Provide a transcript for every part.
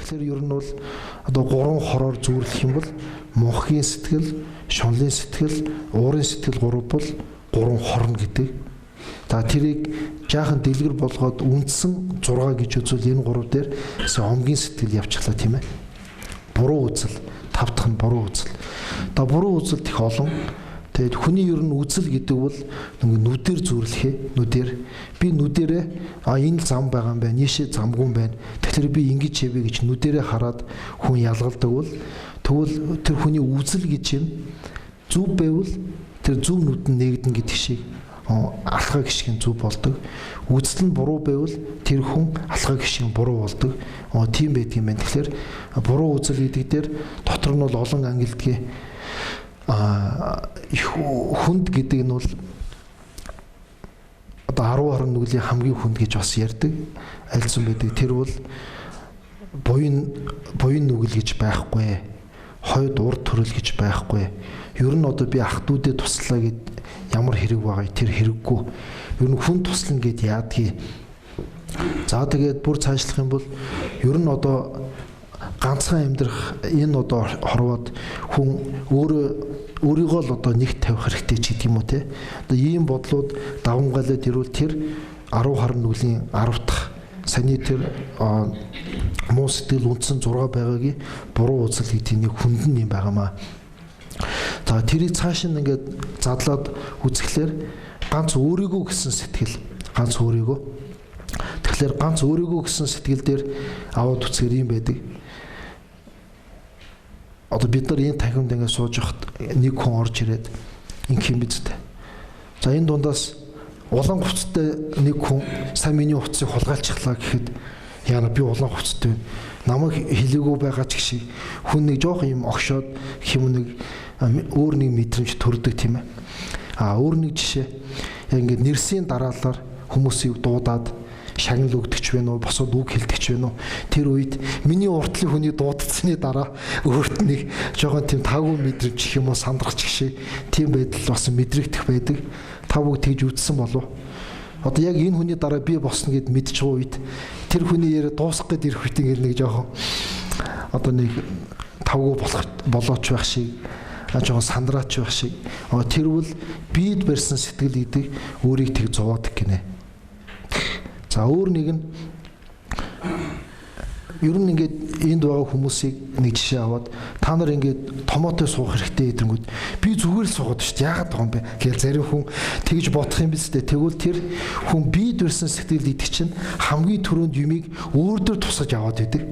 Тэгэхээр ер нь бол одоо гурван хороор зүйрлэх юм бол мөнхийн сэтгэл, шунлын сэтгэл, уурын сэтгэл гурав бол гурван хорно гэдэг. За тэрийг жаахан дэлгэр болгоод үндсэн 6 гэж үзвэл энэ гурав дээр омгийн сэтгэл явчихлаа тийм ээ. Буруу үзэл, 5 дахь нь буруу үзэл. Одоо буруу үзэл их олон. Тэгээд хүний ер нь үзэл гэдэг бол нүдээр зүйрлэхээ, нүдээр би нүдээрээ энэ зам байгаа юм байна, нийшээ замгүй юм байна. Тэгэхээр би ингэж хэвэ гэж нүдээрээ хараад хүн ялгалдаг бол тэгвэл тэр хүний үзэл гэж юм зөв байвал тэр зөв нүд нь нэгдэн гэдэг шиг алхаа гişгэн зөв болдог. Үзэл нь буруу байвал тэр хүн алхаа гişгэн буруу болдог. Тийм байдаг юм байна. Тэгэхээр буруу үзэл гэдэг дээр дотор нь бол олон ангилдгийг хүнд гэдэг нь бол одоо 10 орон нүглийн хамгийн хүнд гэж бас ярьдаг альцсан байдаг. Тэр бол буян нүгэл гэж байхгүй. Хойд урд төрөл гэж байхгүй. Ер нь одоо би ах дүүдэд туслаа гэд ямар хэрэг байгаа тэр хэрэггүй. Ер нь хүн туслана гэд яадгийг. За тэгээд бүр цаашлах юм бол ер нь одоо ганцхан амьдрах энэ одоо хорвоод хүн өөрийгөө л одоо нэг тавих хэрэгтэй ч гэдэг юм уу те. Одоо ийм бодлууд давангалаад ирвэл тэр 10 харн нүглийн 10 дахь саний тэр муу сэтгэл үндсэн 6 байгаагийн буруу үзэл гэдэг нэг хүндэн юм байгаамаа. За тэрийг цааш нь ингээд задлаад үзэхлээр ганц өөрийгөө гэсэн сэтгэл, ганц өөрийгөө. Тэгэхээр ганц өөрийгөө гэсэн сэтгэл дээр аваад үзэхэр юм байдаг. Одоо бид нар энэ танхимд ингээд сууж явахад нэг хүн орж ирээд ингэх юм биз дээ. За энэ дундаас улаан хувцастай нэг хүн сайн миний хувцсыг хулгайлчихлаа гэхэд яана би улаан хувцастай байна. Намайг хилээгүй байгаа ч гişиг хүн нэг жоох юм огшоод хэм нэг өөр нэг мэдрэмж төрдөг тийм ээ. Өөр нэг жишээ яг ингээд нэрсийн дараалал хүмүүсийг дуудаад шагнал өгдөгч байна уу, босоод үг хэлдэгч байна уу. Тэр үед миний уртлын хүний дуудцсны дараа өөрт нэг жоохон тийм таагүй мэдрэмж гэх юм уу сандрах чигшээ тийм байдал бас мэдрэгдэх байдаг. Та бүгд тэгж үзсэн болов. Одоо яг энэ хүний дараа би босно гэд мэдчих үед тэр хүний яриа дуусах гээд ирэх үед ингэ нэг жоохон одоо нэг тавгүй болооч байх шиг жоохон сандраач байх шиг. Тэр бол бид барьсан сэтгэл гэдэг өөрийг тэг зовоодаг гинэ. За өөр нэг нь ер нь ингээд энд байгаа хүмүүсийг нэг жишээ аваад та нар ингээд томоотой суух хэрэгтэй гэдэнгүүт би зүгээр л суугаад шүү дээ. Яагаад байгаа юм бэ? Гэвэл зарим хүн тэгж бодох юм биз дээ. Тэгвэл тэр хүн бие дурсан сэтгэл идэх чинь хамгийн түрүүнд юмыг өөр дөр тусгаж аваад байдаг.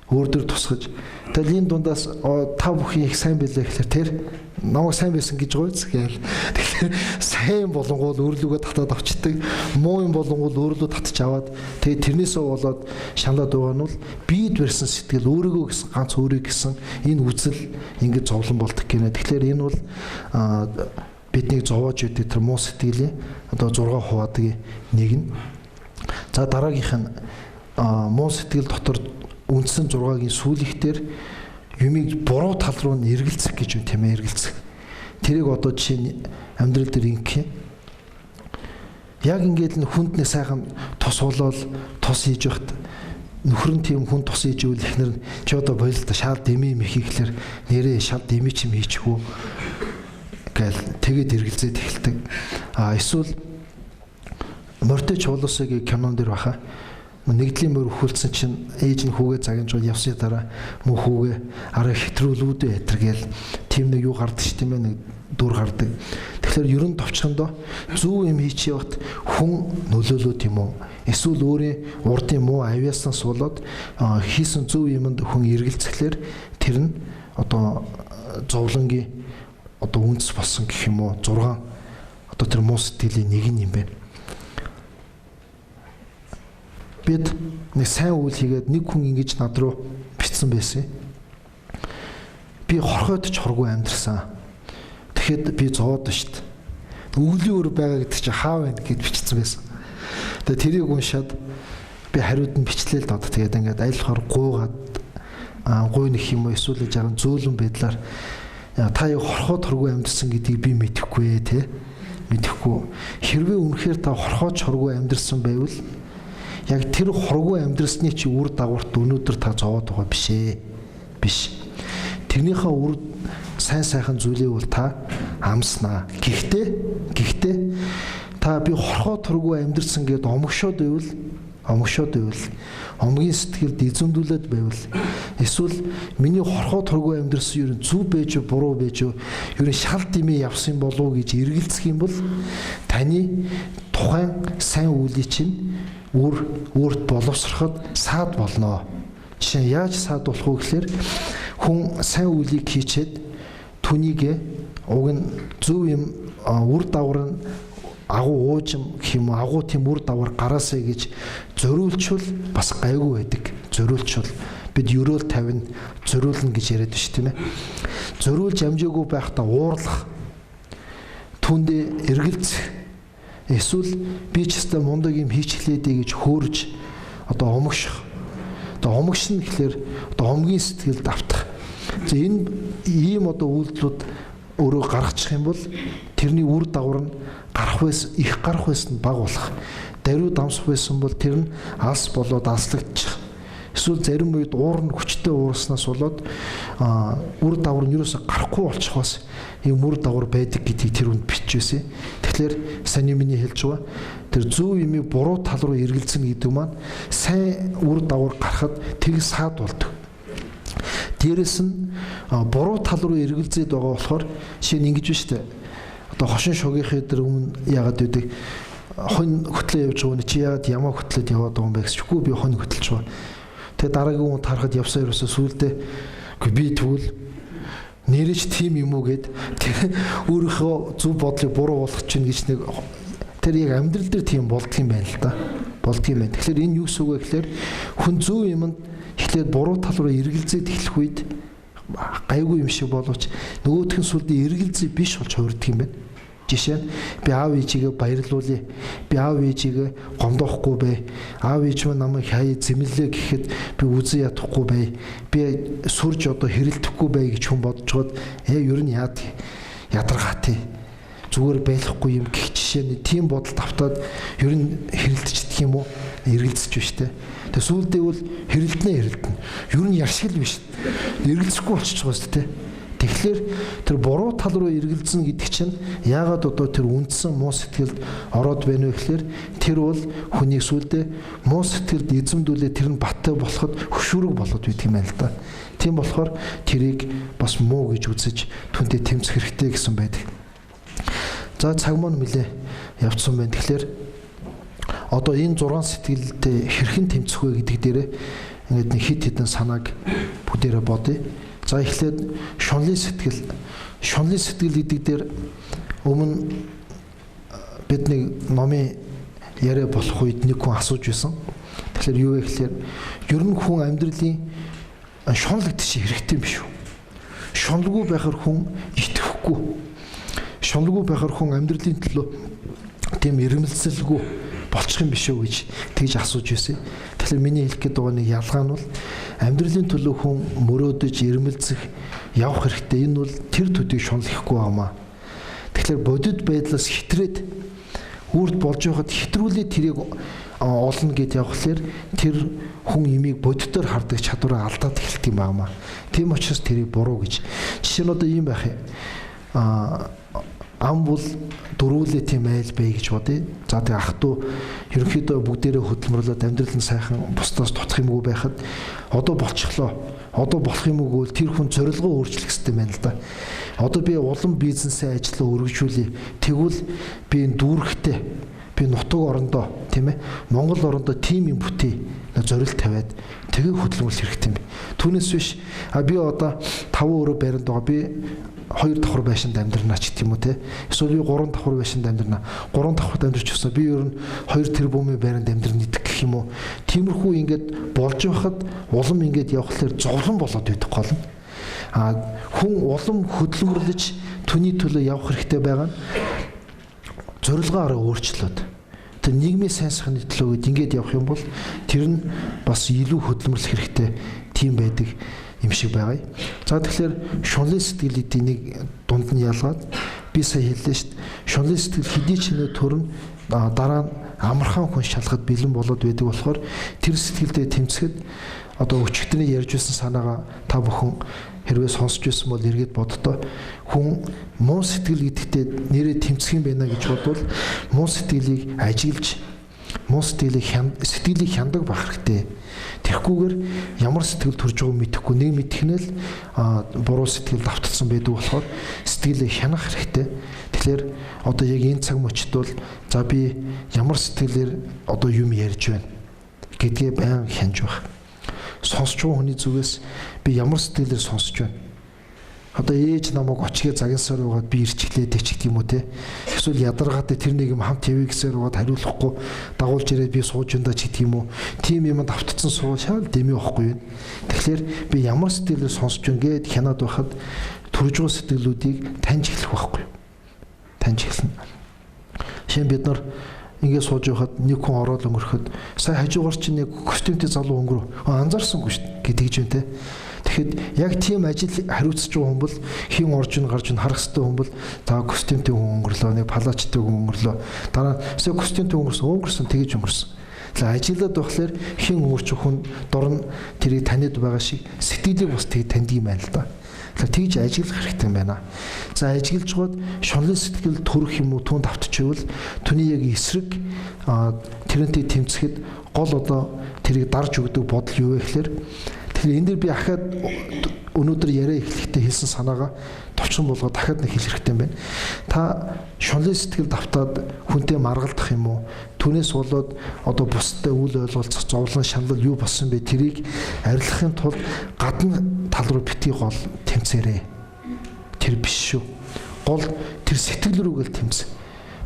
Өөр дөр тусгаж. Тэгэл энэ дундаас та бүхэн их сайн байлаа гэхээр тэр намайг сайн байсан гэж гойц гээл. Тэгэхээр сайн болонгол өөрлөгөө татаад авчдаг. Муу юм болонгол өөрлөө татж аваад тэгээд тэрнээсээ болоод шаналаад байгаа нь бол бие дурсан сэтгэл өөрийгөө гэсэн ганц өөрийг гэсэн энэ үзэл ингэж зовлон болдог гинэ. Тэгэхээр энэ бол бидний зовоож идэг тэр муу сэтгэлийн одоо 6 хуваадаг нэг нь. За дараагийнх нь муу сэтгэл дотор үндсэн 6-гийн сүүлэгтэр юмыг буруу тал руу нь эргэлзэх гэж юм тийм ээ, эргэлзэх. Тэрийг одоо жишээ нь амьдрал дээр ингэх. Яг ингээд нь хүнднээ сайхан тус болоод тус хийж явахад нөхөр нь тийм хүн тус хийж ивэл ихнэр нь чи одоо боёл та шал дэмий мэхийхлэр нэрээ шал дэмий чим хийчихв гэл тэгээд эргэлзээд эхэлдэг. Эсвэл морьтой чуулуусыг кинон дээр баха. Нэгдлийн мөр өхүүлсэн чинь ээж нь хүүгээ загинжуул явсны дараа мөн хүүгээ арай хэтрүүлүүдээ ятэргээл тийм нэг юу гардаг ш тийм ээ, нэг дүр гардаг. Тэгэхээр ерөн товчхондоо зөв юм хийчих явахт хүн нөлөөлөд юм уу? Эсвэл өөрийн урдын муу авьяаснаас болоод хийсэн зөв юмд хүн эргэлзэхлээр тэр нь одоо зовлонгийн одоо үндэс болсон гэх юм уу? 6 одоо тэр муу сэтгэлийн нэг юм байна. Бид нэг сайн үйл хийгээд нэг хүн ингэж над руу битсэн байсан. Би хорхойд ч хоргүй амьдрсан. Тэгэхэд би зовоод шүү дээ. Өвлийн өр байгаа гэдэг чинь хаа байна гэд бичсэн байсан. Тэгээ тэрийг уншаад би хариуд нь бичлээ л доо. Тэгээд ингээд айлхаар гуугаад гуй нэх юм уу эсвэл жаахан зөөлөн байдлаар та яг хорхоод хоргүй амьдрсан гэдгийг би мэдэхгүй те. Мэдэхгүй. Хэрвээ үнэхээр та хорхоод хоргүй амьдрсан байвал яг тэр хоргүй амьдрсны чи үр дагаварт өнөөдөр та зовоод байгаа биш ээ. Биш. Тэрнийхээ үр сайн сайхан зүйлийг бол та амснаа. Гэхдээ та би хорхоо тургүй амьдрсан гэд омгшоод байвал омгийн сэтгэлд эзэмдүүлээд байвал эсвэл миний хорхоо тургүй амьдрсан ер нь зүв байж буруу байж ер нь шал димээ явсан болов гэж эргэлзэх юм бол таны тухайн сайн үеийн чинь үрд боловсроход саад болно. Жишээ нь яаж саад болох вэ гэхээр хүн сайн үеийг хийчээд түүнийг уг нь зөв юм үр дагавар нь агуу уужим гэх юм агуу тийм үр дагавар гараасаа гэж зориулчвал бас гайгүй байдаг. Зориулчвал бид ерөөл тавина, зориулна гэж яриад байна шүү, тийм ээ. Зориулж амжаагүй байхдаа уурлах, түндээ эргэлзэх, эсвэл би ч гэсэн мундаг юм хийчлээдэй гэж хөөрж одоо омгших. Одоо омгшин гэхэлэр одоо омгийн сэтгэлд автах. За энэ ийм одоо үйлдэлүүд өөрөө гаргачих юм бол тэрний үр дагавар нь их гарах байсан баг болох. Даруй дамсах байсан бол тэр нь алс болоод алслагдчих. Эсвэл зарим үед уурн хүчтэй уурснаас болоод үр дагавар нь юусоо гарахгүй болчих бас ийм үр дагавар байдаг гэдгийг тэр үнд бичижсэн. Тэгэхээр саний миний хэлж байгаа тэр зөв юмыг буруу тал руу эргэлзэнэ гэдэг маань сайн үр дагавар гарахад тэг саад болдог. Дээрэс нь буруу тал руу эргэлзээд байгаа болохоор жишээ нь ингэж байна шүү дээ. Одоо хошин шугийнхээ дээр өмнө яагаад үүдэг хонь хөтлөө явж байгаа нь чи яагаад ямаа хөтлөд яваад байгаа юм бэ гэсчгүй би хонь хөтлж байгаа. Тэгээ дараагийн хүн тарахад явсаа ерөөсөө сүулдэ би тэгвэл нэрэж тим юм уу гэд өөрийнхөө зөв бодлыг буруу болгох чинь гэж нэг тэр яг амьдрал дээр тийм болдго юм байна л да. Болдго юм байна. Тэгэхээр энэ юу гэсэн үг вэ гэхээр хүн зөв юмд эхлээд буруу тал руу эргэлзээд эхлэх үед гайгүй юм шиг боловч нөгөөх нь сүлдээ эргэлзээ биш болж хувирдаг юм байна. Жишээ нь би аав ээжигээ баярлуулъя. Би аав ээжигээ гомдоохгүй бай. Аав ээж минь намайг хаяа зэмлэлээ гэхэд би үзэн ядахгүй бай. Би сүрж одоо хэрэлдэхгүй бай гэж хүн бодож гоод ер нь ядаргаатай. Зүгээр байхгүй юм гэх жишээний тийм бодолд автаад ер нь хэрэлдчихдэг юм уу? Эргэлзэж биш те. Тэгээ сүүлдээ бол хэрэлдэнэ. Ер нь яршил биш. Эргэлзэхгүй болчихж байгаа шүү дээ. Тэгэхээр тэр буруу тал руу эргэлзэн гэдэг чинь яагаад одоо тэр үндсэн муу сэтгэлд ороод байна вэ гэхээр тэр бол хүний сүлдээ муу сэтгэлд эзэмдүүлээ тэр нь баттай болоход хөшүүрэг болоод үйдэг юм байна л да. Тийм болохоор тэрийг бас муу гэж үзэж түнтэй тэмцэх хэрэгтэй гэсэн байдаг. За цаг маань нэлээ явцсан байна. Тэгэхээр одоо энэ 6 сэтгэлдээ хэрхэн тэмцэх вэ гэдэг дээрээ ингээд нэг хит хитэн санааг бүгдээрээ бодъё. За эхлээд шунлын сэтгэл гэдэг дээр өмнө бид нэг номын яриа болох үед нэг хүн асууж байсан. Тэгэхээр юу вэ гэхээр ер нь хүн амьдралын шунлагдчих хэрэгтэй юм биш үү? Шунлгүй байхаар хүн итгэхгүй. Шунлгүй байхаар хүн амьдралын төлөө тийм ирмэлцэлгүй болчих юм биш үү гэж тэгж асууж байсан. Тэгэхээр миний хэлэх гээд байгаа нэг ялгаа нь бол амьдралын төлөө хүн мөрөөдөж ирмэлцэх явах хэрэгтэй. Энэ бол тэр төдийг шунлахгүй байгаамаа. Тэгэхээр бодит байдлаас хитрээд үрд болж байхад хитрүүлээ тэрийг олно гэд явхлаэр тэр хүн имийг бодитоор хардаг чадвараа алдаад эхэлдэг юм байгаамаа. Тийм учраас тэрийг буруу гэж. Жишээ нь одоо ийм байх юм. Ам бол дөрүүлээ тийм айл бай гэж бодъё. За тэгээ ах トゥ ерөнхийдөө бүгдээрээ хөдөлмөрлөд амьдрал нь сайхан бусдаас дутах юмгүй байхад одоо болчихлоо. Одоо болох юм уу гэвэл тэр хүн зорилгоо өөрчлөх хэрэгтэй байна л да. Одоо би улам бизнесээ ажлаа өргөжүүлье. Тэгвэл би энэ дүүрэгтэй би нутаг орондоо тийм ээ Монгол орондоо тим юм бүтээ зорилт тавиад тэгээ хөдөлмөрлөх хэрэгтэй юм. Түүнээс биш би одоо 5 өрөө байранд байгаа би 2 давхар байшинд амьдрнаа ч гэх юм уу те. Эсвэл би 3 давхар байшинд амьдрнаа. 3 давхарт амьдрч өсөө би ер нь 2 тэрбумын байранд амьдрна гэх юм уу. Тиймэрхүү ингээд болж байхад улам ингээд явхлаар зовлон болоод байдаг гол нь. Хүн улам хөдөлмөрлөж түүний төлөө явах хэрэгтэй байгаа нь зорилгоо өөрчлөөд тэр нийгмийн сайн сайхны төлөө ингээд явах юм бол тэр нь бас илүү хөдөлмөрлөх хэрэгтэй тийм байдаг юм шиг байгаа. За тэгэхээр шунлын сэтгэл эдийн нэг дунд нь ялгаад би сая хэллээ шүү дээ. Шунлын сэтгэл хэдий ч нэ төрн дараа нь амархан хүн шалгахад бэлэн болоод байдаг болохоор тэр сэтгэлдээ тэмцэхэд одоо өчигдний ярьж байсан санаагаа та бүхэн хэрвээ сонсч байсан бол эргээд боддоо хүн муу сэтгэл гэдэгтээ нэрээ тэмцэх юм байна гэж бодвол муу сэтгэлийг ажиглаж муу сэтгэлийг хяндаг байх хэрэгтэй. Тэгэхгүйгээр ямар сэтгэл төрж байгааг мэдэхгүй нэг мэдхнэл буруу сэтгэл давталсан байдаг болохоор сэтгэлээ хянах хэрэгтэй. Тэгэхээр одоо яг энэ цаг мөчид бол за би ямар сэтгэлээр одоо юм ярьж байна гэдгээ байнга хянж байх. Сонсч байгаа хүний зүгээс би ямар сэтгэлээр сонсч байна. Одоо ээж намайг очгээ загинсаар угаад би ирчихлээ дэч гэх юм уу те. Эсвэл ядаргаад тэр нэг юм хамт явъя гэсээр угаад хариулахгүй дагуулж ирээд би сууж өндөө ч гэх юм уу. Тим юмд автцсан суул шал дэмий واخгүй юм. Тэгэхээр би ямар сэтгэлээр сонсч байна гэд хянаад байхад төрж байгаа сэтгэлүүдийг таньж эхлэх байхгүй юу? Таньж эхэлнэ. Шинэ бид нар ингээд сууж байхад нэг хүн ороод өнгөрөхөд сая хажуугаар чинь нэг костюмтэй залуу өнгөрөө анзаарсангүй шүү дээ гэдэгж байна те. Тэгэхэд яг тийм ажил хариуцж байгаа хүн бол хин орж ин гарч ин харах хэвээр хүн бол за костюмтэй хүн өнгөрлөө нэг палачтай хүн өнгөрлөө дараа нь костюмтэй өнгөрсөн тэгэж өнгөрсөн. За ажиллаад байхлаар хин өнгөрч хүн дорн тэрийг таниад байгаа шиг сэтгэлийг бас тэг танд юм байна л да. Тэгэхээр тэгж ажиглах хэрэгтэй юм байна. За ажиглаж гоод шунлын сэтгэл төрөх юм уу түн давтчихвал түүний яг эсрэг тэрнтэй тэмцэхэд гол одоо тэрийг дарж өгдөг бодол юу вэ гэхээр тэгэхээр энэ дээр би ахаад өнөөдөр яриа эхлэхдээ хэлсэн санаагаа товчхон болгоод дахиад нэг хэлэх хэрэгтэй юм байна. Та шунлын сэтгэл давтаад хүнтэй маргалдах юм уу? Түүнээс болоод одоо бусдад үл ойлголцох зовлон шанал юу болсон бэ? Тэрийг арилгахын тулд гадна тал руу битгий гол тэмцээрэй. Тэр биш шүү. Гол тэр сэтгэл рүүгээл тэмцэх.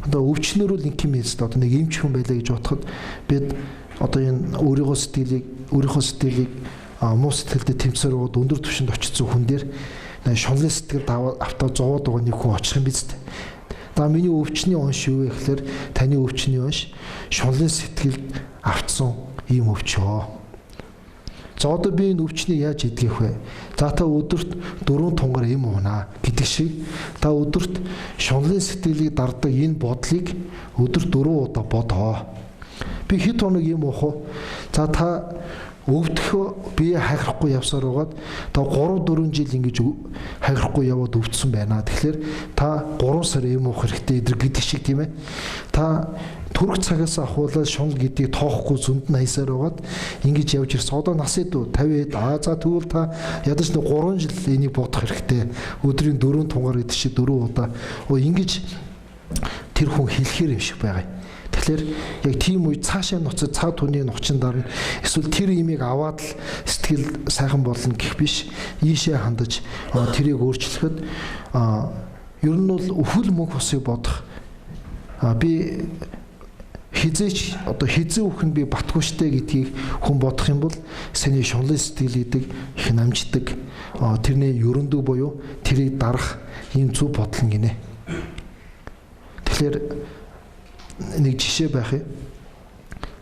Одоо өвчнөр үл инким хэлсэн одоо нэг эмч хүн байлаа гэж бодоход бид одоо энэ өөрийнхөө сэтгэлийг муу сэтгэлдээ тэмцээр өгөөд өндөр түвшинд очсон хүн дээр шунлын сэтгэл автаа зовоод байгаа нэг хүн очих юм биз дээ. За миний өвчний онш юу вэ гэхээр таны өвчний онш шунлын сэтгэлд автсан ийм өвчөө. За одоо би энэ өвчнийг яаж эдгэх вэ? За та өдөрт 4 тунгаар юм уунаа гэдэг шиг та өдөрт шунлын сэтгэлийг дарддаг энэ бодлыг өдөрт 4 удаа бодоо. Би хэд хоног юм уух вэ? За та өвдөх бие хайхрахгүй явсаар байгаад та 3-4 жил ингэж хайхрахгүй яваад өвдсөн байна. Тэгэхээр та 3 сар юм уух хэрэгтэй гэдэг шиг тийм ээ. Та түрэг цагаас ахуулаад шунал гэдгийг тоохгүй зөнд нь хайсаар байгаад ингэж явж ирсэн. Одоо нас эд 50-д за тэгвэл та ядаж нэг 3 жил энийг бодох хэрэгтэй. Өдрийн 4 тунгаар гэдэг чи 4 удаа. Ингэж тэр хүн хэлэхэр юм шиг байгаа. Тэгэхээр яг тийм үе цаашаа нуцад цаа түүний нучин дарна. Эсвэл тэр имийг аваад л сэтгэл сайхан болно гэх биш. Ийшээ хандаж тэрийг өөрчлөхөд ер нь бол өвхөл мөнх усыг бодох. Би хизээч одоо хизээ өхөн би батгүй штэ гэдгийг хүн бодох юм бол саний шунлын сэтгэл гэдэг их намждаг. Тэрний ерөндөг буюу тэрийг дарах ийм зөв бодол гинэ. Тэгэхээр нэг жишээ байх юм.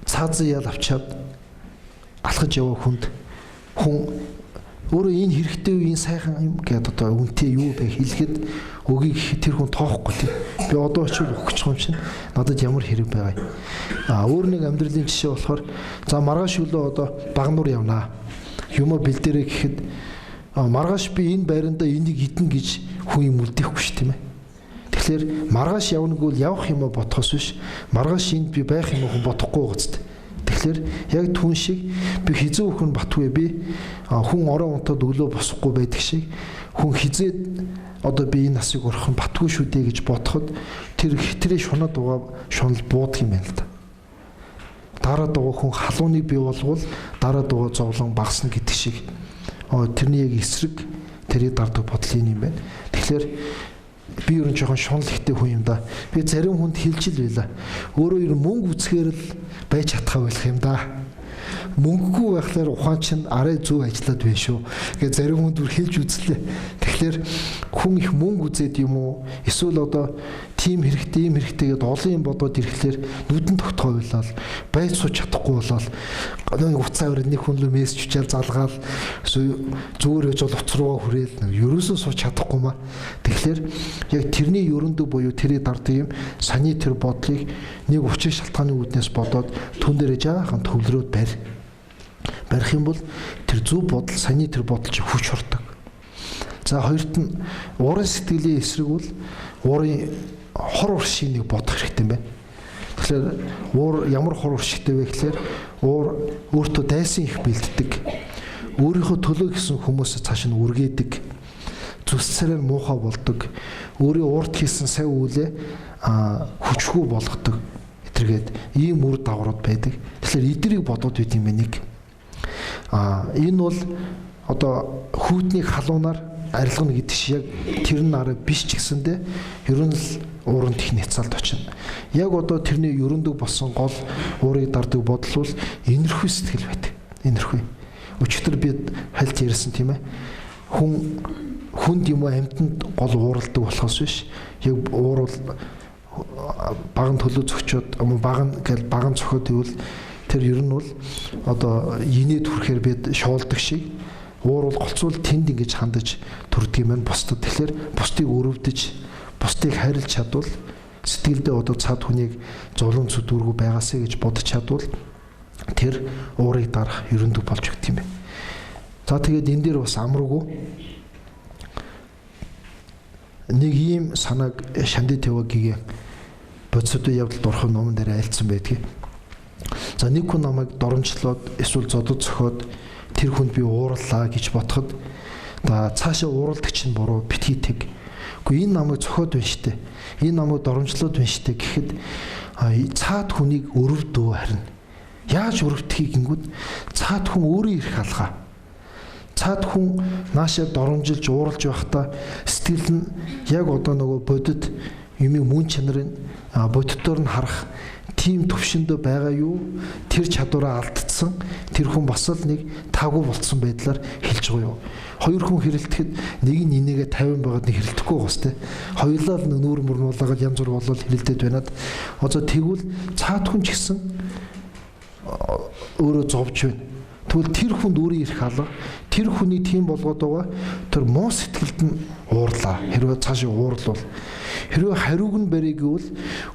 Цаазын ял авчаад алхаж яваа хүн өөрөө энэ хэрэгтэй энэ сайхан юм гэдэг одоо үнтэй юу бэ хэлэхэд өгийг тэр хүн тоохгүй тийм. Би одоо очив өгөх гэж юм чинь надад ямар хэрэг байгаа юм. Өөр нэг амьдралын жишээ болохоор за маргааш өглөө одоо багнуур явнаа. Юмо бэлдэрээ гэхэд маргааш би энэ байранда энийг идэн гэж хүн юм үлдээхгүй ш тийм ээ. Тэгэхээр маргааш явнаг бол явах юм бодхоос биш маргааш энд би байх юм хүн бодохгүй гоцтой. Тэгэхээр яг түн шиг би хизээ өхөн батгүй би хүн орон унтад өглөө босохгүй байдаг шиг хүн хизээд одоо би энэ насыг орох нь батгүй шүү дээ гэж бодоход тэр хитрээ шунаад байгаа шунал буудаг юм байна л да. Дараад байгаа хүн халууныг бий болгол дараад байгаа зовлон багасна гэдэг шиг тэрний яг эсрэг тэрийг дардаг бодол юм байна. Тэгэхээр би ер нь жоохон шунал ихтэй хүн юм да. Би зарим хүнд хэлж ил байла. Өөрөө ер нь мөнгө үцхээр л байж чадхаа байх юм да. Мөнгөгүй байхлаар ухаан чинь арай зөв ажиллаад байна шүү. Тэгээ зарим хүнд бүр хэлж үзлээ. Тэгэхээр хүн их мөнгө үзээд юм уу? Эсвэл одоо тийм хэрэгтэй, ийм хэрэгтэй гэдээ олон юм бодоод ирэхлээр нүдэн тогтхойлол, байж сууж чадахгүй болол уцаа өрөө нэг хүн рүү мессеж чичээл залгаал зүгээр гэж бол уц руугаа хүрээл ерөөсөө сууж чадахгүй маа. Тэгэхээр яг тэрний ерөндөг буюу тэрийг дарддаг юм саний тэр бодлыг нэг учир шалтгааны үүднээс бодоод түн дээрээ жаахан төвлөрөөд барих юм бол тэр зөв бодол саний тэр бодол чи хүч ордог. За хоёрт нь уурын сэтгэлийн эсрэг бол уурын хор уршиг нэг бодох хэрэгтэй юм байна. Тэгэхээр уур ямар хор уршигтэй вэ гэхээр уур өөртөө дайсан их бэлддэг. Өөрийнхөө төлөө гэсэн хүмүүсээ цааш нь үргээдэг. Зүсцэрээр муухай болдог. Өөрийн уурт хийсэн сайн үйлээ хүчгүй болгодог. Этергээд ийм үр дагаврууд байдаг. Тэгэхээр эдрийг бодоод байт юм байна нэг. Энэ бол одоо хүүтнийг халуунаар арилгана гэдэг шиг яг тэр нь арай биш ч гэсэндээ ер нь л уурын техник хязгаалт очино. Яг одоо тэрний ерөндөг болсон гол уурыг дарддаг бодол бол энэрхүү сэтгэл байдаг. Энэрхүү. Өчигдөр би хальт ярьсан тийм ээ. Хүнд юм уу амьтанд гол ууралдаг болохоос биш. Яг уур бол баган төлөө зөгчөөд баган зөхөд ивэл тэр ер нь бол одоо инээд хүрэхээр бид шуулдаг шиг уур бол голцвол тэнд ингэж хандаж төрдөг юм байна бусдад. Тэгэхээр бусдыг өрөвдөж, бусдыг хайрлаж чадвал сэтгэлдээ одоо цаад хүнийг зулун зүдүүргүй байгаасаа гэж бодож чадвал тэр уурыг дарах ерөндөг болж өгд юм байна. За тэгээд энэ дээр бас амаргүй нэг ийм санааг Шанди Тэвагийн бодистой явдалд орох номон дээр айлцсан байдгийг. За нэг хүн намайг доромжлоод эсвэл зодод зөхиод тэр хүнд би уураллаа гэж бодоход цаашаа ууралдаг чинь буруу битгий тэг. Гэхдээ энэ намайг зөхиод байна штэ. Энэ намайг доромжлоод байна штэ гэхэд цаад хүнийг өрөвдөө харин. Яаж өрөвдөхийг гингүүд цаад хүн өөрөө ирэх алгаа. Цаад хүн наашаа доромжилж ууралж байхдаа сэтгэл нь яг одоо нөгөө бодит юмыг мөн чанарын бодитоор нь харах тийм төвшөндөө байгаа юу? Тэр чадвараа алдсан. Тэр хүн бас л нэг таагүй болцсон байдлаар хэлж байгаа юу? Хоёр хүн хэрэлдэхэд нэг нь инээгээ 50 байгаад нэг хэрэлдэхгүй гоос те. Хоёулаа л нүүр мөрнуулаад янз бүр болол хэрэлдээд байнад. Одоо тэгвэл цаад хүн ч гэсэн өөрөө зовж байна. Тэгвэл тэр хүнд өөрөө ирэх алга. Тэр хүний тийм болгоод байгаа тэр муу сэтгэлд нь уурлаа. Хэрвээ цаашаа уурлвал хэрвээ хариуг нь барийг гэвэл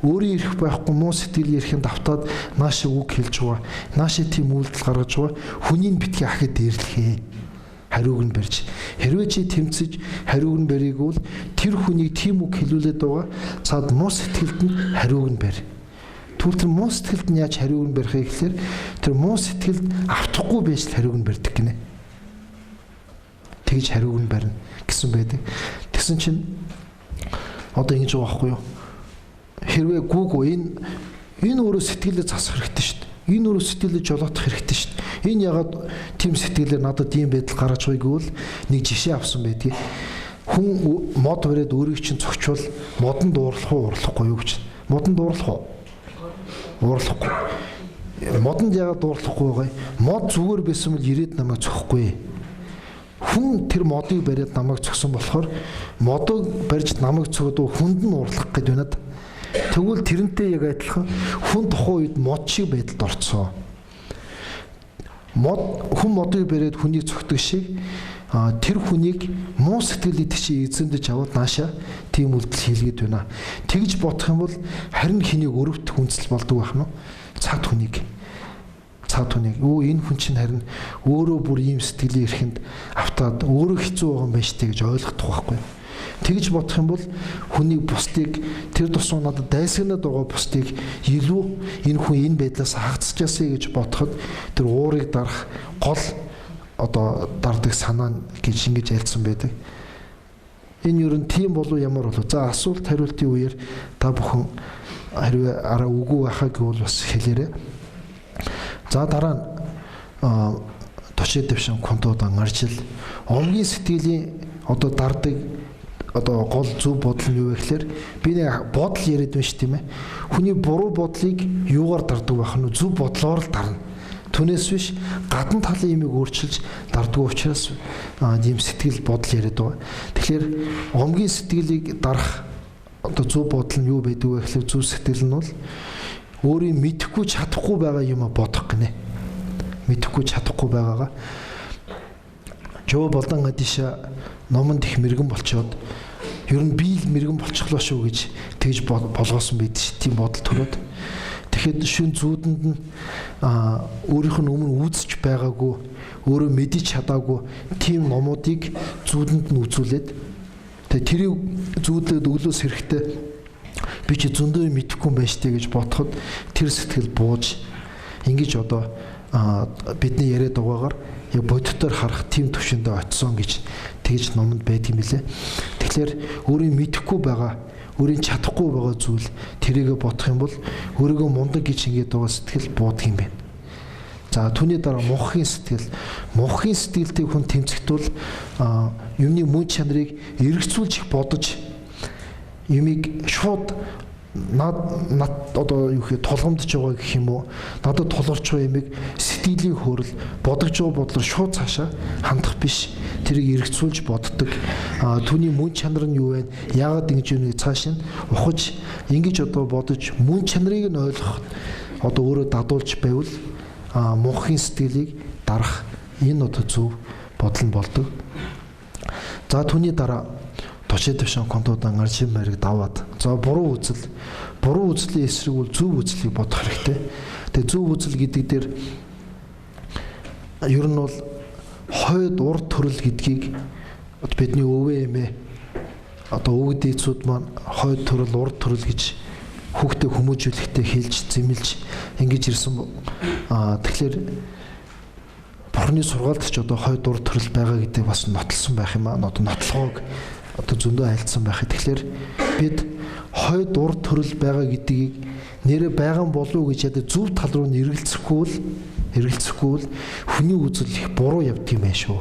өөрөө ирэх байхгүй муу сэтгэл ирэхэд давтаад наашаа үг хэлж байгаа. Наашаа тийм үйлдэл гаргаж байгаа. Хүнийг битгий ахад дээрлэхээ. Хариуг нь барьж. Хэрвээ чи тэмцэж хариуг нь барийг гэвэл тэр хүнийг тийм үг хэлүүлээд байгаа. Цаад муу сэтгэлд нь хариуг нь барь. Түр тэр муу сэтгэлд нь яаж хариуг нь барихыг гэхээр тэр муу сэтгэлд автахгүй байж хариуг нь барьдаг гинэ. Тэгж хариуг нь барина гэсэн байдаг. Тэгсэн чинь одоо ингэж байгаа байхгүй юу? Хэрвээ гүүгөө энэ өөрөө сэтгэлээ засах хэрэгтэй шүү дээ. Энэ өөрөө сэтгэлээ жолоодох хэрэгтэй шүү дээ. Энэ ягаад тийм сэтгэлээр надад ийм байдал гаргаж байгааг гэвэл нэг жишээ авсан байдгийг. Хүн мод бариад өөрийг чинь цогчвол модонд уурлах уу уурлахгүй юу гэж. Модонд уурлах уу? Уурлахгүй. Модонд ягаад уурлахгүй байгаа юм? Мод зүгээр байсан бол ирээд намайг цохихгүй. Хүн тэр модыг бариад намайг цогсон болохоор модыг барьж намайг цогдоо хүнд нь уурлах гээд байна. Тэгвэл тэрнтэй яг адилхан хүн тухайн үед мод шиг байдалд орцсон. Хүн модыг бариад хүнийг цогтөг шиг тэр хүнийг муу сэтгэл идэх эзэндэж аваад наашаа тийм үйлдэл хийлгээд байна. Тэгж бодох юм бол харин хэнийг өрөвдөх үндэслэл болдог байх нь цаад хүнийг. Энэ хүн чинь харин өөрөө бүр ийм сэтгэлийн эрхэнд автаад өөрөө хэцүү байгаа юм байна штэ гэж ойлгох байхгүй. Тэгж бодох юм бол хүний бусдыг тэр тусуу надад дайсагнаад байгаа бусдыг илүү энэ хүн энэ байдлаас хагацчихсаа гэж бодоход тэр уурыг дарах гол одоо дарддаг санаа гэж ингэж ялцсан байдаг. Энэ юу н тийм болов ямар болов. За асуулт хариултын үеэр та бүхэн хэрвээ араа үгүй байхаа гэвэл бас хэлээрэй. За дараа нь тушид дэвшин контоудан гарчил омгийн сэтгэлийн одоо дарддаг одоо гол зөв бодол нь юу вэ гэхээр би нэг бодол яриад байна шүү тийм ээ. Хүний буруу бодлыг юугаар дарддаг байх нь зөв бодлоор л дарна. Түүнээс биш гадна талын имийг өөрчилж дардгүй учраас ийм сэтгэл бодол яриад байгаа. Тэгэхээр гомгийн сэтгэлийг дарах одоо зөв бодол нь юу байдаг вэ гэхэл зөв сэтгэл нь бол өөрийн мэдэхгүй чадахгүй байгаа юм бодох гинэ. Мэдэхгүй чадахгүй байгаагаа Жоо болон гадиша номонд их мэрэгэн болчоод ер нь би л мэрэгэн болчихлоо шүү гэж тэгж болгоосон байд ш. Тийм бодол төрөөд тэгэхэд шүн зүүдэнд нь өөрийнх нь өмнө үзэж байгаагүй өөрөө мэдэж чадаагүй тийм номуудыг зүүдэнд нь үзүүлээд тэгээ тэрийг зүүдлээд өглөөс хэрэгтэй би чи зөндөө мэдэхгүй юм байна штэ гэж бодоход тэр сэтгэл бууж ингэж одоо бидний яриад байгаагаар яг бодитоор харах тийм төвшөндөө очисон гэж тэгж номонд байдаг юм лээ. Тэгэхээр өөрийн мэдэхгүй байгаа, өөрийн чадахгүй байгаа зүйл тэрийгэ бодох юм бол өөрийгөө мундаг гэж ингэж байгаа сэтгэл буудаг юм байна. За түүний дараа муххийн сэтгэл. Муххийн сэтгэлтэй хүн тэмцэхтвэл юмны мөн чанарыг эргэцүүлж бодож юмыг шууд над одоо юу гэх толгомдож байгаа гэх юм уу надад толорч байгаа юмыг сэтгэлийн хөөрөл бодож байгаа бодлоор шууд цаашаа хандах биш тэрийг эргэцүүлж боддог түүний мөн чанар нь юу вэ яагаад ингэж юуны цааш нь ухаж ингэж одоо бодож мөн чанарыг нь ойлгох одоо өөрөө дадуулж байвал муххийн сэтгэлийг дарах энэ одоо зөв бодол нь болдог. За түүний дараа тушаа төвшин контуудан аржим мэрэг даваад за буруу үзлийн эсрэг бол зөв үзлийг бодох хэрэгтэй. Тэгээ зөв үзэл гэдэг дээр ер нь бол хойд урд төрөл гэдгийг бидний өвөө эмээ одоо өвөг дээдсүүд маань хойд төрөл урд төрөл гэж хүүхдээ хүмүүжүүлэхдээ хэлж зэмлж ингэж ирсэн. Тэгэхээр Бурхны сургаалт ч одоо хойд урд төрөл байгаа гэдэг бас нотлсон байх юм аа. Одоо нотлогоог одоо зөндөө айлцсан байх. Тэгэхээр бид хойд урд төрөл байгаа гэдгийг нэрэ байгаа болов уу гэж ядаа зөв тал руу эргэлзэхгүй л хүний үзэл их буруу явдаг юм байна шүү.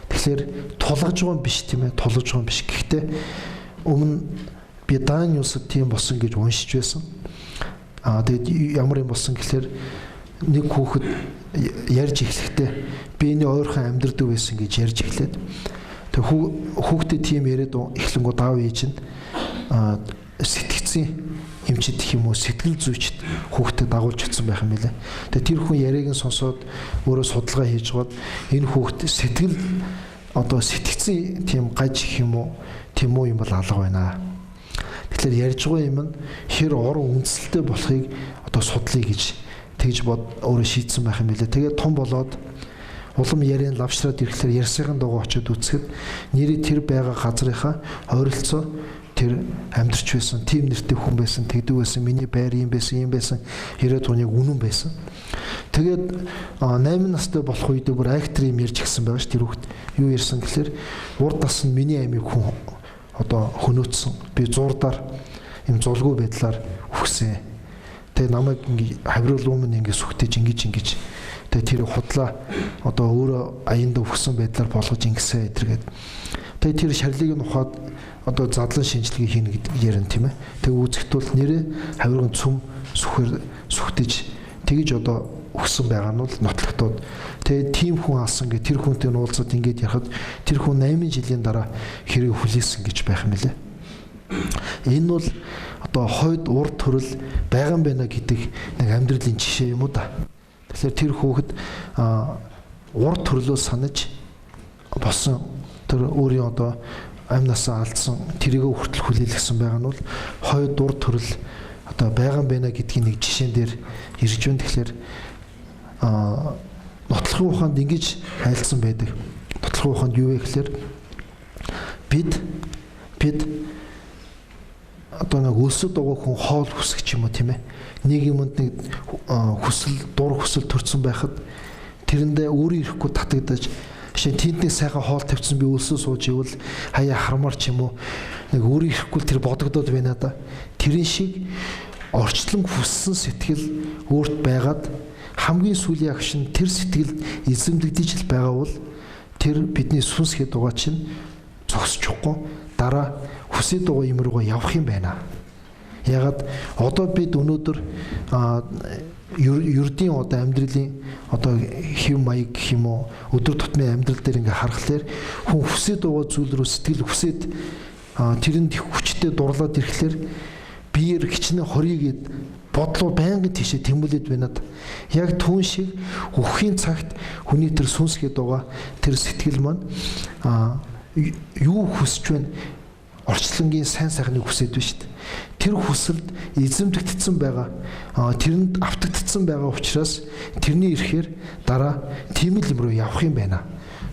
Тэгэхээр тулгаж байгаа юм биш тийм ээ, тулгаж байгаа юм биш. Гэхдээ өмнө би даан юусад тийм болсон гэж уншиж байсан. Тэгээд ямар юм болсон гэхээр нэг хүүхэд ярьж эхлэхдээ би энэ ойрхон амьдрдаг байсан гэж ярьж эхлээд тэг хүүхдээ тийм яриад эхлэнгүү даав ээж нь сэтгцэн эмчит гэх юм уу сэтгэл зүйчд хүүхдэд дагуулж өгсөн байх юм билээ. Тэгээ тэр хүн яриаг нь сонсоод өөрөө судалгаа хийж гоод энэ хүүхд сэтгэл одоо сэтгцэн тийм гаж гэх юм уу тийм үү юм бол алга байна. Тэгэхээр ярьж байгаа юм нь хэр орон үндэслэлтэй болохыг одоо судлая гэж тэгж өөрөө шийдсэн байх юм билээ. Тэгээд том болоод улам яриан лавшраад ирэхлээр ярьсныхан дагуу очиод үзэхэд нэрээ тэр байгаа газрынхаа ойролцоо тэр амьдарч байсан, тийм нэртэй хүн байсан, тэгдэг байсан, миний байр юм байсан, ирээд уныг үнэн байсан. Тэгээд 8 настай болох үед бүр актер юм ярьж гисэн байгаа ш тэр хүүхд. Юу ярьсан гэхээр урд нас нь миний амийг хүн одоо хөнөөцсөн. Би зурдаар юм зулгүй байдлаар үхсэн. Тэгээ намайг ингээ хавируулуун минь ингээ сүхтэж ингэж тэгээ тэр худлаа одоо өөрөө аянд өгсөн байдлаар болгож ингэсэн эдэргээд тэгээ тэр шарлыг нь ухаад одоо задлан шинжилгээ хийнэ гэдэг ярина тийм ээ. Тэгээ үзэхдээ нэрээ хавирган цөм сүхтэж тэгж одоо өгсөн байгаа нь бол нотлогдоод тэгээ тийм хүн алсан гэ тэр хүнтэй уулзаад ингэж ярахад тэр хүн 8 жилийн дараа хэрэг хүлээсэн гэж байх юм лээ. Энэ бол одоо хойд урд төрөл байгаа юм байна гэдэг нэг амьдралын жишээ юм уу да. Тэгэхээр тэр хүүхэд урд төрлөө санаж болсон тэр өөрийн одоо амнасаа алдсан тэрийгэ хүртэл хүлээлгэсэн байгаа нь бол хойд урд төрөл одоо байгаа юм байна гэдгийг нэг жишээн дээр ирж байна. Тэгэхээр нотлохын ухаанд ингэж айлцсан байдаг. Нотлохын ухаанд юу вэ гэхээр бид одоо нэг өлсөд байгаа хүн хоол хүсэх юм уу тийм ээ. Нэг юмд нэг дур хүсэл төрсэн байхад тэрэндээ өөрөө ирэхгүй татагдаж жишээ тэнд нэг сайхан хоол тавьсан би өлсөө сууж ивэл хаяа хармаар ч юм уу нэг өөрөө ирэхгүй тэр бодогдоод байна да. Тэрэн шиг орчлон хүссэн сэтгэл өөрт байгаад хамгийн сүүлийн агш нь тэр сэтгэл эзэмдэгдэж л байгаа бол тэр бидний сүнс хэд байгаа чинь зогсчихгүй дараа хүсэж байгаа юм руугаа явах юм байна. Ягаад одоо бид өнөөдөр ердийн одоо амьдралын одоо хэв маяг гэх юм уу өдөр тутмын амьдрал дээр ингээ харахаар хүн хүсэж байгаа зүйл рүү сэтгэл хүсээд тэрэнд их хүчтэй дурлаад ирэхлээр биеэр хичнээн хорийг бодлоо байнгын тийшээ тэмүүлээд байна. Яг түүн шиг үхэхийн цагт хүний тэр сүнсгээд байгаа тэр сэтгэл маань юу хүсэж байна? Орчлонгийн сайн сайхныг хүсээд байна шүү дээ. Тэр хүсэлд эзэмдэгдсэн байгаа. Тэрэнд автагдсан байгаа учраас тэрний ирэхээр дараа тийм л юм руу явах юм байна.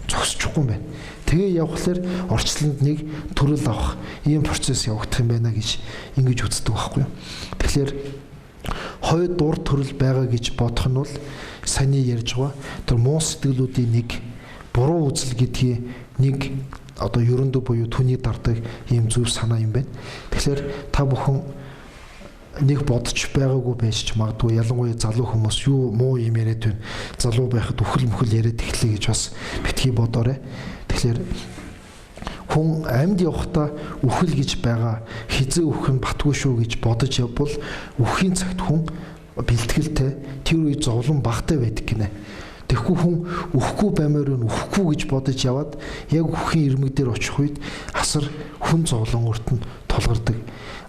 Зогсчихгүй юм байна. Тэгээ явхлаар орчлонд нэг төрөл авах ийм процесс явагдах юм байна гэж ингэж үздэг байхгүй юу. Тэгэхээр хойд дур төрөл байгаа гэж бодох нь бол саний ярьж байгаа тэр муу сэтгэлүүдийн нэг буруу үзэл гэдгийг нэг одоо ерөндөө буюу түүний дардаг ийм зөв санаа юм байна. Тэгэхээр та бүхэн нэг бодож байгаагүй байж ч магадгүй ялангуяа залуу хүмүүс юу муу юм яриад байна. Залуу байхад үхэл мөхөл яриад эхлэе гэж бас битгий бодоорой. Тэгэхээр хүн амьд явахдаа үхэл гэж байгаа хизээ үхэн батгүй шүү гэж бодож явбал үхийн цагт хүн бэлтгэлтэй тэр үе зовлон багтай байдаг гинэ. Тэгэхгүй хүн үхэхгүй баймаар нь үхэхгүй гэж бодож яваад яг үхийн ирмэг дээр очих үед асар хүн зовлонгорт нь тулгардаг.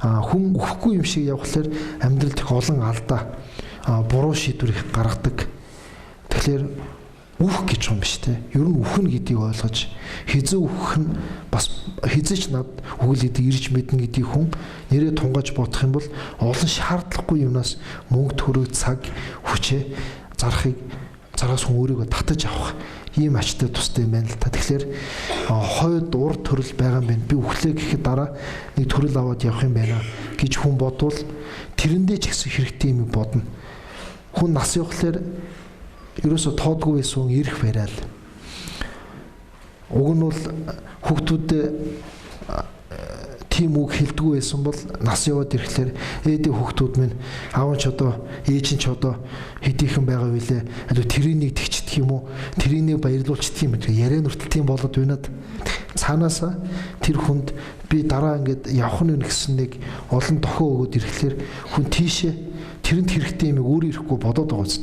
Хүн үхэхгүй юм шиг явхлаар амьдралд их олон алдаа буруу шийдвэр их гаргадаг. Тэгэхээр үх гэж юм биш те. Ер нь үхэн гэдгийг ойлгож хизээ үхэх нь бас хизээч над үгэл гэдэг ирж мэднэ гэдгийг хүн нэрээ тунгааж бодох юм бол олон шаардлагагүй юмнаас мөнгө төгрөг цаг хүчээ зарахыг зараас хүн өөрийгөө татаж авах ийм ачтай тустай юм байна л та. Тэгэхээр хойд ур төрөл байгаа юм байна. Би үхлээ гэхэд дараа нэг төрөл аваад явах юм байна гэж хүн бодвол тэрэндээ ч гэсэн хэрэгтэй юм бодно. Хүн нас явахлаар ерөөсө тоодгүй байсан ирэх барайл. Уг нь бол хүүхдүүдэд тийм үг хэлдэггүй байсан бол нас яваад ирэхлээр ээдийн хүүхдүүд минь аав ч одоо ээж нь ч одоо хэдийхэн байгаа вүлээ. Алуу тэрийг тэгчдэг юм уу? Тэрийг баярлуулчдаг юм бэ? Яриа нүртэл тийм болоод байна. Цаанаасаа тэр хүнд би дараа ингээд явах нь гэсэн нэг олон тохио өгөөд ирэхлээр хүн тийшээ тэрэнд хэрэгтэй юм өөрөө ирэхгүй бодоод байгаа үст.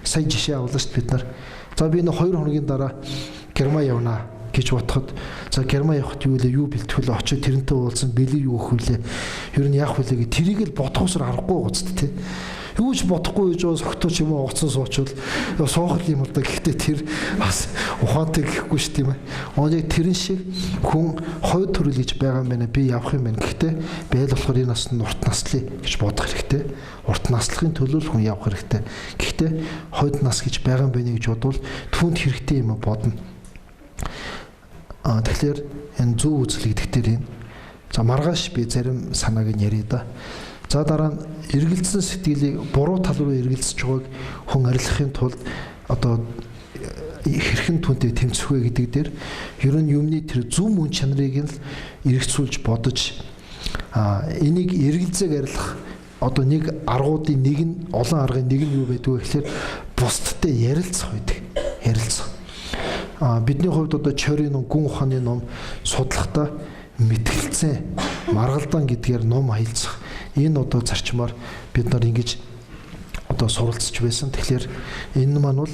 Сайн жишээ авлаа шүү дээ бид нар. За би нэг 2 хоногийн дараа Герман явнаа гэж бодоход за Герман явахд юу вэ? Юу бэлтгэлээ очиж тэрнтэй уулзсан бэлэг юу өгөх вүлээ? Ер нь яах вүлээ гэ тэрийг л бодохосоор аргагүй гоцд тий. Юу ч бодохгүй гэж согтооч юм уу уцсан суучвал суухал юм л да. Гэхдээ тэр бас ухаантай гэхгүй шүү дээ. Яг тэрэн шиг хүн хойд төрөл гэж байгаа юм байна. Би явах юм байна. Гэхдээ би аль болохоор энэ наснд урт наслая гэж бодох хэрэгтэй. Урт наслахын төлөө хүн явах хэрэгтэй. Гэхдээ хойд нас гэж байгаа юм байна гэж бодвол түүнд хэрэгтэй юм бодно. Тэгэхээр энэ зөв үзэл гэдэг дээр энэ. За маргааш би зарим санааг нь яриа да. За дараа нь эргэлзсэн сэтгэлийг буруу тал руу эргэлзэж байгааг хүн арилгахын тулд одоо хэрхэн түнтэй тэмцэх вэ гэдэг дээр ер нь юмны тэр зөв мөн чанарыг л эргэцүүлж бодож энийг эргэлзээг арилгах одоо нэг аргуудын нэг нь олон аргын нэг нь юу байдгүй гэхээр бусдтай ярилцах байдаг. Ярилцах. Бидний хувьд одоо Чорийн гүн ухааны ном судлахдаа мэтгэлцээ маргалдаан гэдгээр ном хаилцах энэ одоо зарчмаар бид нар ингэж одоо суралцж байсан. Тэгэхээр энэ маань бол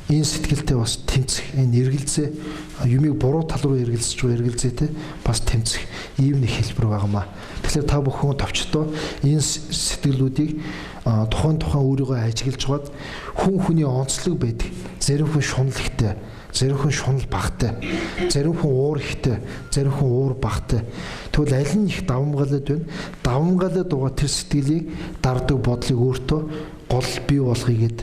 энэ сэтгэлтэй бас тэмцэх, энэ эргэлзээ юмыг буруу тал руу эргэлзэж байгаа эргэлзээтэй бас тэмцэх ийм нэг хэлбэр байгаамаа. Тэгэхээр та бүхэн товчдоо энэ сэтгэлүүдийг тухайн өөрийгөө ажиглаж байгаад хүн хүний онцлог байдаг. Зарим хүн шунал ихтэй, зарим хүн шунал багтай, зарим хүн уур ихтэй, зарим хүн уур багтай. Тэгвэл аль нь их давамгаалаад байна? Давамгаалаад байгаа тэр сэтгэлийг дардаг бодлыг өөртөө гол бий болгоё гэд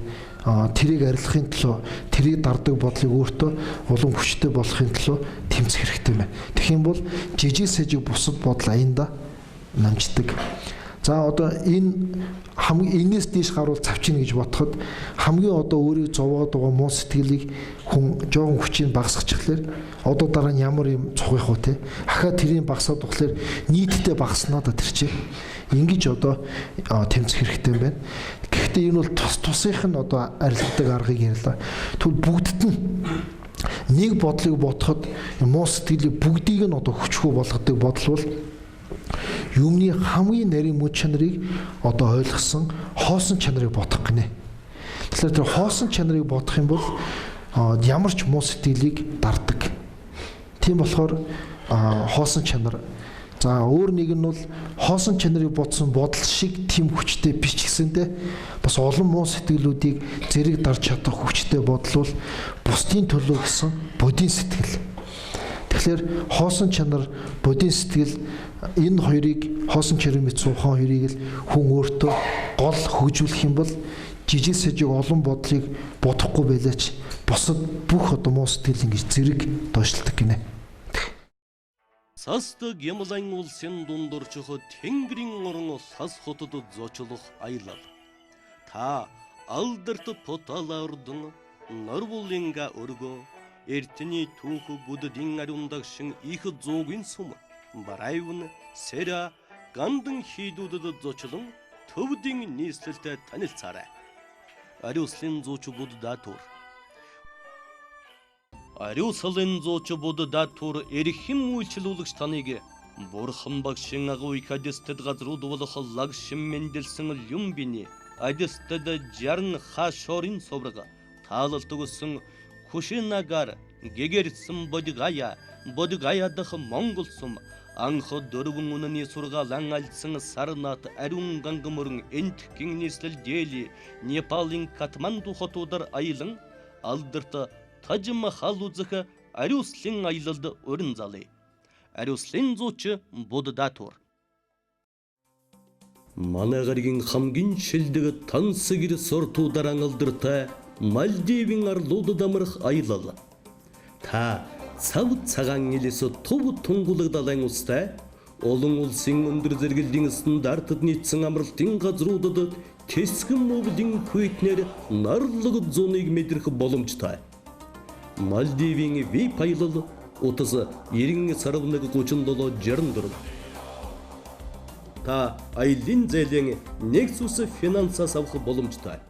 тэрийг арилгахын төлөө тэрийг дардаг бодлыг өөртөө улам хүчтэй болохын төлөө тэмцэх хэрэгтэй байна. Тэгэх юм бол жижиг сэжиг бусад бодол аянда намждаг. За одоо энэ хамгийн энэс дээш гаруул цавчин гэж бодоход хамгийн одоо өөрийг зовоод байгаа муу сэтгэлийг хүн жоохон хүчийг багасгачихлаэр одоо дараа нь ямар юм цохих уу те хахаа тэрийг багасаад тухлаэр нийтдээ багаснаа да тэр чинь ингэж одоо тэмцэх хэрэгтэй юм байна. Гэхдээ энэ бол тусынх нь одоо арилгадаг аргыг ярьлаа. Тэгвэл бүгдд нь нэг бодлыг бодоход муу сэтгэлийг бүгдийг нь одоо хүчгүй болгодог бодол бол юмны хамгийн нарийн мөн чанарыг одоо ойлгосон хоосон чанарыг бодох гинэ. Тэгэхээр тэр хоосон чанарыг бодох юм бол ямар ч муу сэтгэлийг дарддаг. Тийм болохоор хоосон чанар. За өөр нэг нь бол хоосон чанарыг бодсон бодол шиг тийм хүчтэй биш гэсэндэ бас олон муу сэтгэлүүдийг зэрэг дарж чадах хүчтэй бодол бол бусдын төлөө гэсэн бодийн сэтгэл. Тэгэхээр хоосон чанар, бодийн сэтгэл энэ хоёрыг хоосон чанарын мэт суухан хоёрыг л хүн өөртөө гол хөгжүүлэх юм бол жижиг сэжиг олон бодлыг бодохгүй байлаач бусад бүх одоо муу сэтгэл ингэж зэрэг доошлдог гинэ. Састаг Ямлайн улсын дундорчох Тэнгэрийн орон сас хотод зочлох аялал. Та алдарт потала ордон Норвулинга өргөө эртний түүх буддын ариундагшин их зуугийн сум барайвн сэра гандан хийдүүдэд зочлон төвдийн нийслэлтэй танилцаарай. Ариуслын зууч буддатур. Ариуслын зууч буддатур эрхэм үйлчлүүлэгч таныг бурхан багшин агуу их адистад газрууд болох лагшин мэндэлсэн люмбини адистад жарн хашорын соврага таалалтгсан Хушинагар гэгэрсэн бодгая дах монгол сум анх дөрвөн үнэний сургаалan альсан сарнат ариун гангамөрн энтхгийн нийслэл дээли Непалын Катманду хотуудаар аялан алдарт Таж Махал үзэх ариуслын аялалд өрн залъя. Ариуслын зууч буддатур. Манай гаригийн хамгийн шилдэг тансгэр сортуудаар алдартай Мальдивийн арлууд дамрах аялал. Та цав цагаан илэс төв тунгулаг далайн устай олон улсын өндөр зэрэглэлийн стандартад нийцсэн амралтын газруудад тэсгэн мөвлийн хүйтнэр нарлаг зуныг мэдрэх боломжтой. Мальдивийн VIP аялал утас 90 сарвнаг 37 64. Та аялын зээлэн Nexus финансаас авах боломжтой.